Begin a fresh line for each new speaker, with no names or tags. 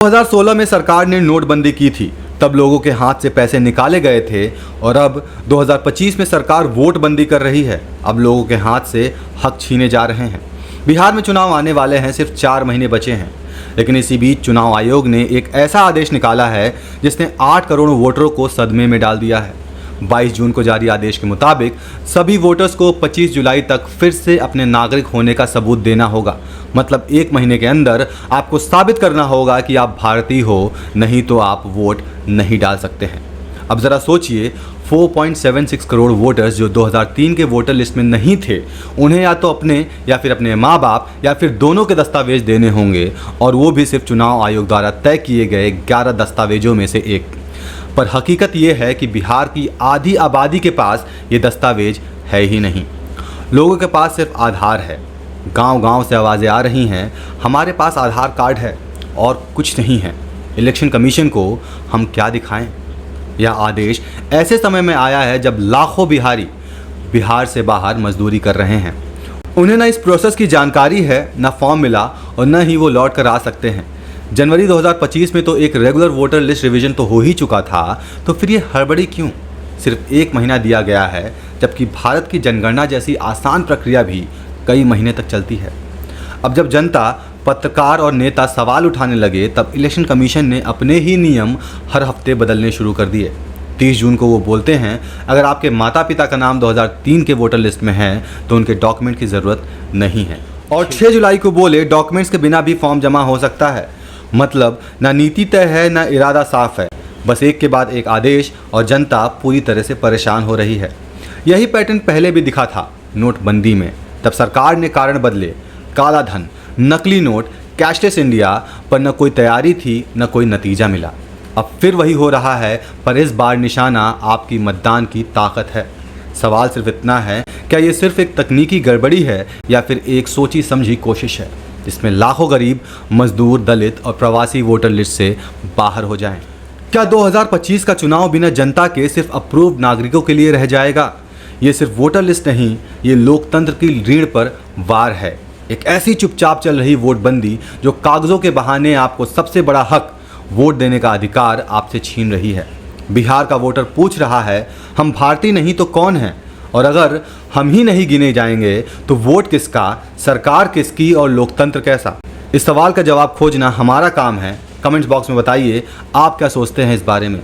2016 में सरकार ने नोटबंदी की थी, तब लोगों के हाथ से पैसे निकाले गए थे और अब 2025 में सरकार वोट बंदी कर रही है। अब लोगों के हाथ से हक छीने जा रहे हैं। बिहार में चुनाव आने वाले हैं, सिर्फ 4 महीने बचे हैं, लेकिन इसी बीच चुनाव आयोग ने एक ऐसा आदेश निकाला है जिसने 8 करोड़ वोटरों को सदमे में डाल दिया है। 22 जून को जारी आदेश के मुताबिक सभी वोटर्स को 25 जुलाई तक फिर से अपने नागरिक होने का सबूत देना होगा। मतलब 1 महीने के अंदर आपको साबित करना होगा कि आप भारतीय हो, नहीं तो आप वोट नहीं डाल सकते हैं। अब ज़रा सोचिए, 4.76 करोड़ वोटर्स जो 2003 के वोटर लिस्ट में नहीं थे, उन्हें या तो अपने या फिर अपने माँ बाप या फिर दोनों के दस्तावेज देने होंगे, और वो भी सिर्फ चुनाव आयोग द्वारा तय किए गए 11 दस्तावेजों में से एक। पर हकीकत ये है कि बिहार की आधी आबादी के पास ये दस्तावेज है ही नहीं। लोगों के पास सिर्फ आधार है। गांव-गांव से आवाज़ें आ रही हैं, हमारे पास आधार कार्ड है और कुछ नहीं है। इलेक्शन कमीशन को हम क्या दिखाएं? यह आदेश ऐसे समय में आया है जब लाखों बिहारी बिहार से बाहर मजदूरी कर रहे हैं। उन्हें न इस प्रोसेस की जानकारी है, न फॉर्म मिला और न ही वो लौट कर आ सकते हैं। जनवरी 2025 में तो एक रेगुलर वोटर लिस्ट रिवीजन तो हो ही चुका था, तो फिर ये हड़बड़ी क्यों? सिर्फ 1 महीना दिया गया है, जबकि भारत की जनगणना जैसी आसान प्रक्रिया भी कई महीने तक चलती है। अब जब जनता, पत्रकार और नेता सवाल उठाने लगे, तब इलेक्शन कमीशन ने अपने ही नियम हर हफ्ते बदलने शुरू कर दिए। 30 जून को वो बोलते हैं, अगर आपके माता पिता का नाम 2003 के वोटर लिस्ट में है तो उनके डॉक्यूमेंट की ज़रूरत नहीं है। और 6 जुलाई को बोले डॉक्यूमेंट्स के बिना भी फॉर्म जमा हो सकता है। मतलब ना नीति तय है, ना इरादा साफ है, बस एक के बाद एक आदेश, और जनता पूरी तरह से परेशान हो रही है। यही पैटर्न पहले भी दिखा था नोटबंदी में। तब सरकार ने कारण बदले, काला धन, नकली नोट, कैशलेस इंडिया, पर न कोई तैयारी थी, न कोई नतीजा मिला। अब फिर वही हो रहा है, पर इस बार निशाना आपकी मतदान की ताकत है। सवाल सिर्फ इतना है, क्या ये सिर्फ एक तकनीकी गड़बड़ी है या फिर एक सोची समझी कोशिश है जिसमें लाखों गरीब, मजदूर, दलित और प्रवासी वोटर लिस्ट से बाहर हो जाएं? क्या 2025 का चुनाव बिना जनता के सिर्फ अप्रूव्ड नागरिकों के लिए रह जाएगा? ये सिर्फ वोटर लिस्ट नहीं, ये लोकतंत्र की रीढ़ पर वार है। एक ऐसी चुपचाप चल रही वोटबंदी जो कागजों के बहाने आपको सबसे बड़ा हक, वोट देने का अधिकार, आपसे छीन रही है। बिहार का वोटर पूछ रहा है, हम भारतीय नहीं तो कौन हैं? और अगर हम ही नहीं गिने जाएंगे तो वोट किसका, सरकार किसकी और लोकतंत्र कैसा? इस सवाल का जवाब खोजना हमारा काम है। कमेंट्स बॉक्स में बताइए आप क्या सोचते हैं इस बारे में।